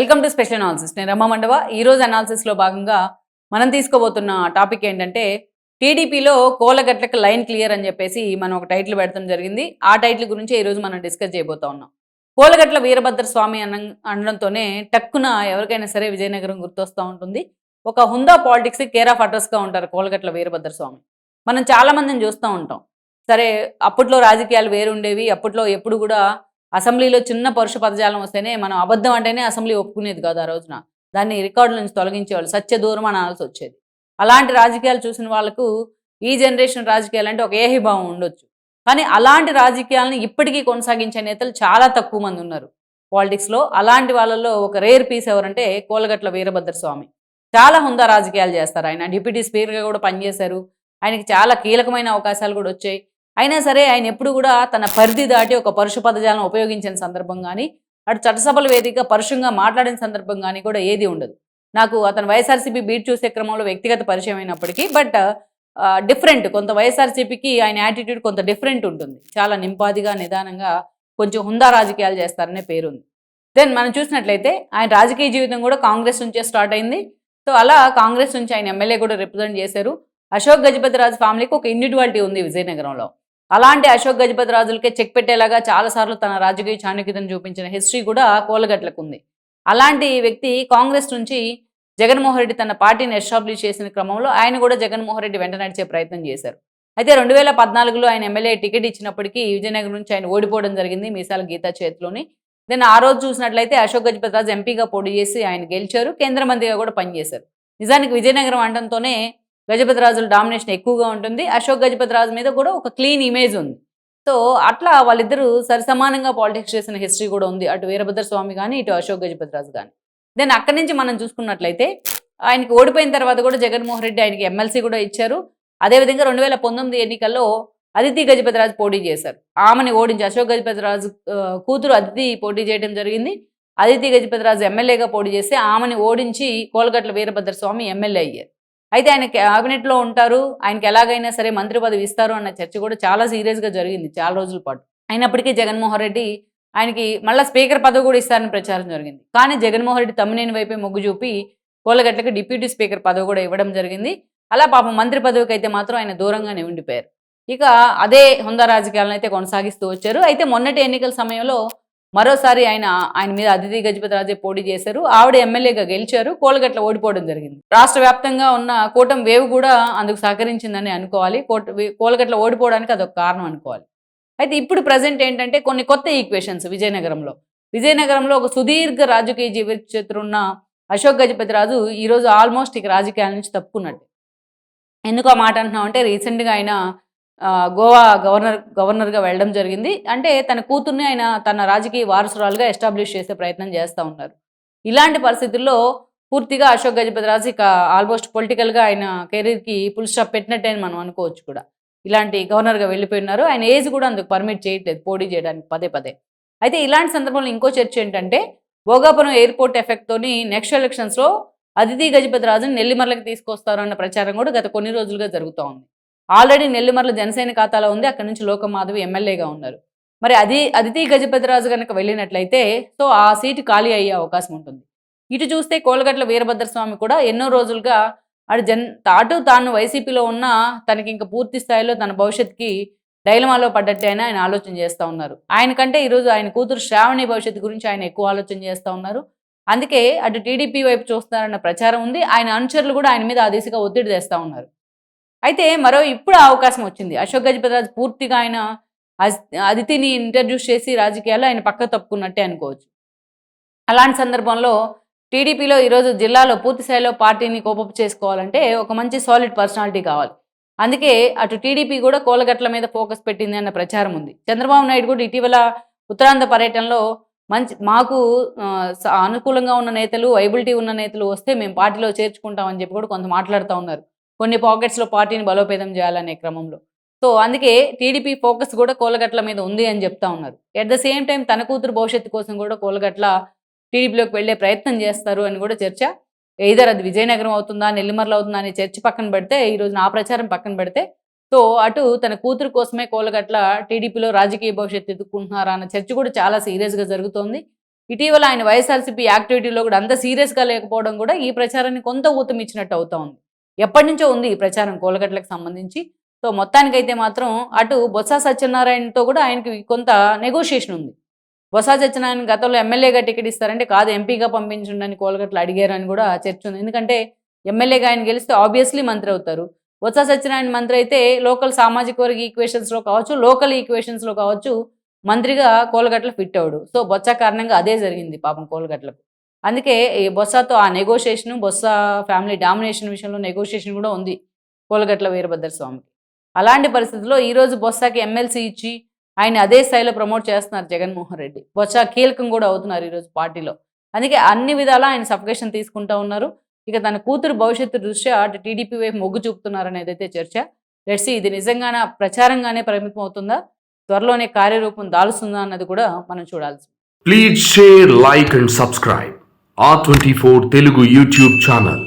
Welcome to special analysis. నేను రమ మండవ. ఈరోజు అనాలిసిస్లో భాగంగా మనం తీసుకోబోతున్న టాపిక్ ఏంటంటే టీడీపీలో కోలగట్లకు లైన్ క్లియర్ అని చెప్పేసి మనం ఒక టైటిల్ పెడతాం జరిగింది. ఆ టైటిల్ గురించి ఈరోజు మనం డిస్కస్ చేయబోతా ఉన్నాం. కోలగట్ల వీరభద్ర స్వామి అనడంతోనే టక్కున ఎవరికైనా సరే విజయనగరం గుర్తొస్తూ ఉంటుంది. ఒక హుందా పాలిటిక్స్ కేర్ ఆఫ్ అడ్రస్గా ఉంటారు కోలగట్ల వీరభద్ర స్వామి. మనం చాలామందిని చూస్తూ ఉంటాం. సరే, అప్పట్లో రాజకీయాలు వేరుండేవి. అప్పట్లో ఎప్పుడు కూడా అసెంబ్లీలో చిన్న పరుష పదజాలం వస్తేనే మనం అబద్ధం అంటేనే అసెంబ్లీ ఒప్పుకునేది కాదు ఆ రోజున. దాన్ని రికార్డుల నుంచి తొలగించేవాళ్ళు, సత్య దూరం అనాల్సి వచ్చేది. అలాంటి రాజకీయాలు చూసిన వాళ్ళకు ఈ జనరేషన్ రాజకీయాలు అంటే ఒక ఏహిభావం ఉండొచ్చు. కానీ అలాంటి రాజకీయాలను ఇప్పటికీ కొనసాగించే నేతలు చాలా తక్కువ మంది ఉన్నారు పాలిటిక్స్లో. అలాంటి వాళ్ళల్లో ఒక రేర్ పీస్ ఎవరంటే కోలగట్ల వీరభద్ర స్వామి. చాలా హుందా రాజకీయాలు చేస్తారు. ఆయన డిప్యూటీ స్పీకర్గా కూడా పనిచేశారు. ఆయనకి చాలా కీలకమైన అవకాశాలు కూడా వచ్చాయి. అయినా సరే ఆయన ఎప్పుడు కూడా తన పరిధి దాటి ఒక పరుష పదజాలం ఉపయోగించిన సందర్భం కానీ, అటు చట్టసభల వేదికగా పరుషంగా మాట్లాడిన సందర్భం కానీ కూడా ఏది ఉండదు. నాకు అతను వైఎస్ఆర్సీపీ బీట్ చూసే క్రమంలో వ్యక్తిగత పరిచయం అయినప్పటికీ బట్ డిఫరెంట్, కొంత వైఎస్ఆర్సీపీకి ఆయన యాటిట్యూడ్ కొంత డిఫరెంట్ ఉంటుంది. చాలా నింపాదిగా, నిదానంగా, కొంచెం హుందా రాజకీయాలు చేస్తారనే పేరుంది. దెన్ మనం చూసినట్లయితే ఆయన రాజకీయ జీవితం కూడా కాంగ్రెస్ నుంచే స్టార్ట్ అయింది. సో అలా కాంగ్రెస్ నుంచి ఆయన ఎమ్మెల్యే కూడా రిప్రజెంట్ చేశారు. అశోక్ గజపతిరాజు ఫ్యామిలీకి ఒక ఇండివిడ్యువాలిటీ ఉంది విజయనగరంలో. అలాంటి అశోక్ గజపతిరాజులకే చెక్ పెట్టేలాగా చాలాసార్లు తన రాజకీయ చాణక్యతను చూపించిన హిస్టరీ కూడా కోలగట్లకు ఉంది. అలాంటి వ్యక్తి కాంగ్రెస్ నుంచి జగన్మోహన్ రెడ్డి తన పార్టీని ఎస్టాబ్లిష్ చేసిన క్రమంలో ఆయన కూడా జగన్మోహన్ రెడ్డి వెంట నడిచే ప్రయత్నం చేశారు. అయితే 2014లో ఆయన ఎమ్మెల్యే టికెట్ ఇచ్చినప్పటికీ విజయనగరం నుంచి ఆయన ఓడిపోవడం జరిగింది మీసాల గీతా చేతిలోని. దెన్ ఆ రోజు చూసినట్లయితే అశోక్ గజపతిరాజు ఎంపీగా పోటీ చేసి ఆయన గెలిచారు. కేంద్ర మంత్రిగా కూడా పనిచేశారు. నిజానికి విజయనగరం అనడంతోనే గజపతిరాజుల డామినేషన్ ఎక్కువగా ఉంటుంది. అశోక్ గజపతిరాజు మీద కూడా ఒక క్లీన్ ఇమేజ్ ఉంది. సో అట్లా వాళ్ళిద్దరూ సరిసమానంగా పాలిటిక్స్ చేసిన హిస్టరీ కూడా ఉంది, అటు వీరభద్ర స్వామి కానీ ఇటు అశోక్ గజపతిరాజు కానీ. దెన్ అక్కడి నుంచి మనం చూసుకున్నట్లయితే ఆయనకి ఓడిపోయిన తర్వాత కూడా జగన్మోహన్ రెడ్డి ఆయనకి ఎమ్మెల్సీ కూడా ఇచ్చారు. అదేవిధంగా 2019 ఎన్నికల్లో అదితి గజపతిరాజు పోటీ చేశారు. ఆమెని ఓడించి అశోక్ గజపతిరాజు కూతురు అదితి పోటీ చేయడం జరిగింది. అదితి గజపతిరాజు ఎమ్మెల్యేగా పోటీ చేస్తే ఆమెని ఓడించి కోలగట్ల వీరభద్ర స్వామి ఎమ్మెల్యే అయ్యారు. అయితే ఆయన క్యాబినెట్లో ఉంటారు, ఆయనకి ఎలాగైనా సరే మంత్రి పదవి ఇస్తారు అన్న చర్చ కూడా చాలా సీరియస్గా జరిగింది చాలా రోజుల పాటు. అయినప్పటికీ జగన్మోహన్ రెడ్డి ఆయనకి మళ్ళీ స్పీకర్ పదవి కూడా ఇస్తారని ప్రచారం జరిగింది. కానీ జగన్మోహన్ రెడ్డి తమ్మినేని వైపే మొగ్గు చూపి కోలగట్లకి డిప్యూటీ స్పీకర్ పదవి కూడా ఇవ్వడం జరిగింది. అలా పాపం మంత్రి పదవికి అయితే మాత్రం ఆయన దూరంగానే ఉండిపోయారు. ఇక అదే హుందా రాజకీయాలను అయితే కొనసాగిస్తూ వచ్చారు. అయితే మొన్నటి ఎన్నికల సమయంలో మరోసారి ఆయన మీద అదితి గజపతిరాజే పోటీ చేశారు. ఆవిడ ఎమ్మెల్యేగా గెలిచారు. కోలగట్ల ఓడిపోవడం జరిగింది. రాష్ట్ర వ్యాప్తంగా ఉన్న కూటమి వేవ్ కూడా అందుకు సహకరించిందని అనుకోవాలి. కోలగట్ల ఓడిపోవడానికి అదొక కారణం అనుకోవాలి. అయితే ఇప్పుడు ప్రజెంట్ ఏంటంటే కొన్ని కొత్త ఈక్వేషన్స్ విజయనగరంలో ఒక సుదీర్ఘ రాజకీయ జీవిత చరిత్ర ఉన్న అశోక్ గజపతిరాజు ఈరోజు ఆల్మోస్ట్ ఇక రాజకీయాల నుంచి తప్పుకున్నట్టు. ఎందుకు ఆ మాట అంటున్నాం అంటే రీసెంట్గా ఆయన గోవా గవర్నర్గా వెళ్ళడం జరిగింది. అంటే తన కూతుర్ని ఆయన తన రాజకీయ వారసురాలుగా ఎస్టాబ్లిష్ చేసే ప్రయత్నం చేస్తూ ఉన్నారు. ఇలాంటి పరిస్థితుల్లో పూర్తిగా అశోక్ గజపతిరాజు ఇక ఆల్మోస్ట్ పొలిటికల్గా ఆయన కెరీర్కి ఫుల్ స్టాప్ పెట్టినట్టే అని మనం అనుకోవచ్చు కూడా. ఇలాంటి గవర్నర్గా వెళ్ళిపోయినారు. ఆయన ఏజ్ కూడా అందుకు పర్మిట్ చేయట్లేదు పోటీ చేయడానికి పదే పదే. అయితే ఇలాంటి సందర్భంలో ఇంకో చర్చ ఏంటంటే భోగాపురం ఎయిర్పోర్ట్ ఎఫెక్ట్తోని నెక్స్ట్ ఎలక్షన్స్లో అదితి గజపతిరాజుని నెల్లిమర్లకు తీసుకొస్తారు అన్న ప్రచారం కూడా గత కొన్ని రోజులుగా జరుగుతూ ఉంది. ఆల్రెడీ నెల్లిమర్ల జనసేన ఖాతాలో ఉంది. అక్కడి నుంచి లోకమాధవి ఎమ్మెల్యేగా ఉన్నారు. మరి అదితి గజపతిరాజు కనుక వెళ్ళినట్లయితే సో ఆ సీటు ఖాళీ అయ్యే అవకాశం ఉంటుంది. ఇటు చూస్తే కోలగట్ల వీరభద్రస్వామి కూడా ఎన్నో రోజులుగా అటు తాను వైసీపీలో ఉన్నా తనకి ఇంకా పూర్తి స్థాయిలో తన భవిష్యత్తుకి డైలమాలో పడ్డట్టే ఆయన ఆలోచన చేస్తూ ఉన్నారు. ఆయనకంటే ఈరోజు ఆయన కూతురు శ్రావణి భవిష్యత్తు గురించి ఆయన ఎక్కువ ఆలోచన చేస్తూ ఉన్నారు. అందుకే అటు టీడీపీ వైపు చూస్తున్నారన్న ప్రచారం ఉంది. ఆయన అనుచరులు కూడా ఆయన మీద ఆ దిశగా ఒత్తిడి తెస్తూ ఉన్నారు. అయితే ఇప్పుడు అవకాశం వచ్చింది. అశోక్ గజపతిరాజు పూర్తిగా ఆయన అదితిని ఇంట్రడ్యూస్ చేసి రాజకీయాల్లో ఆయన పక్క తప్పుకున్నట్టే అనుకోవచ్చు. అలాంటి సందర్భంలో టీడీపీలో ఈరోజు జిల్లాలో పూర్తి స్థాయిలో పార్టీని కోపపు చేసుకోవాలంటే ఒక మంచి సాలిడ్ పర్సనాలిటీ కావాలి. అందుకే అటు టీడీపీ కూడా కోలగట్ల మీద ఫోకస్ పెట్టింది అన్న ప్రచారం ఉంది. చంద్రబాబు నాయుడు కూడా ఇటీవల ఉత్తరాంధ్ర పర్యటనలో మాకు అనుకూలంగా ఉన్న నేతలు, వైబిలిటీ ఉన్న నేతలు వస్తే మేము పార్టీలో చేర్చుకుంటామని చెప్పి కూడా కొంత మాట్లాడుతూ ఉన్నారు. కొన్ని పాకెట్స్లో పార్టీని బలోపేతం చేయాలనే క్రమంలో. సో అందుకే టీడీపీ ఫోకస్ కూడా కోలగట్ల మీద ఉంది అని చెప్తా ఉన్నారు. ఎట్ ద సేమ్ టైం తన కూతురు భవిష్యత్తు కోసం కూడా కోలగట్ల టీడీపీలోకి వెళ్లే ప్రయత్నం చేస్తారు అని కూడా చర్చ. ఎయిదర్ అది విజయనగరం అవుతుందా, నెల్లిమర్ల అవుతుందా అనే చర్చ పక్కన పెడితే, ఈరోజు నా ప్రచారం పక్కన పెడితే, సో అటు తన కూతురు కోసమే కోలగట్ల టీడీపీలో రాజకీయ భవిష్యత్తు ఎదుర్కొంటున్నారా అన్న చర్చ కూడా చాలా సీరియస్గా జరుగుతోంది. ఇటీవల ఆయన వైఎస్ఆర్సీపీ యాక్టివిటీలో కూడా అంత సీరియస్గా లేకపోవడం కూడా ఈ ప్రచారాన్ని కొంత ఊతం ఇచ్చినట్టు అవుతా ఉంది. ఎప్పటి నుంచో ఉంది ఈ ప్రచారం కోలగట్లకు సంబంధించి. సో మొత్తానికైతే మాత్రం అటు బొత్స సత్యనారాయణతో కూడా ఆయనకి కొంత నెగోషియేషన్ ఉంది. బొత్స సత్యనారాయణ గతంలో ఎమ్మెల్యేగా టికెట్ ఇస్తారంటే కాదు ఎంపీగా పంపించండి కోలగట్లు అడిగారని కూడా చర్చ ఉంది. ఎందుకంటే ఎమ్మెల్యేగా ఆయన గెలిస్తే ఆబ్వియస్లీ మంత్రి అవుతారు. బొత్స సత్యనారాయణ మంత్రి అయితే లోకల్ సామాజిక వర్గ ఈక్వేషన్స్లో కావచ్చు, లోకల్ ఈక్వేషన్స్లో కావచ్చు మంత్రిగా కోలగట్ల ఫిట్ అవడు. సో బొత్స కారణంగా అదే జరిగింది పాపం కోలగట్లకు. అందుకే ఈ బొత్సతో ఆ నెగోషియేషన్, బొత్స ఫ్యామిలీ డామినేషన్ విషయంలో నెగోషియేషన్ కూడా ఉంది కోలగట్ల వీరభద్ర స్వామికి. అలాంటి పరిస్థితుల్లో ఈరోజు బొత్సకి ఎమ్మెల్సీ ఇచ్చి ఆయన అదే స్థాయిలో ప్రమోట్ చేస్తున్నారు జగన్మోహన్ రెడ్డి. బొత్స కీలకం కూడా అవుతున్నారు ఈరోజు పార్టీలో. అందుకే అన్ని విధాలా ఆయన సఫికేషన్ తీసుకుంటా ఉన్నారు. ఇక తన కూతురు భవిష్యత్తు దృష్ట్యా అటు టీడీపీ వైపు మొగ్గు చూపుతున్నారనేది అయితే చర్చ. లెట్స్ సీ ఇది నిజంగానే ప్రచారంగానే పరిమితం అవుతుందా, త్వరలోనే కార్యరూపం దాలుస్తుందా అన్నది కూడా మనం చూడాల్సి. Please share, like and subscribe R24 Telugu YouTube channel.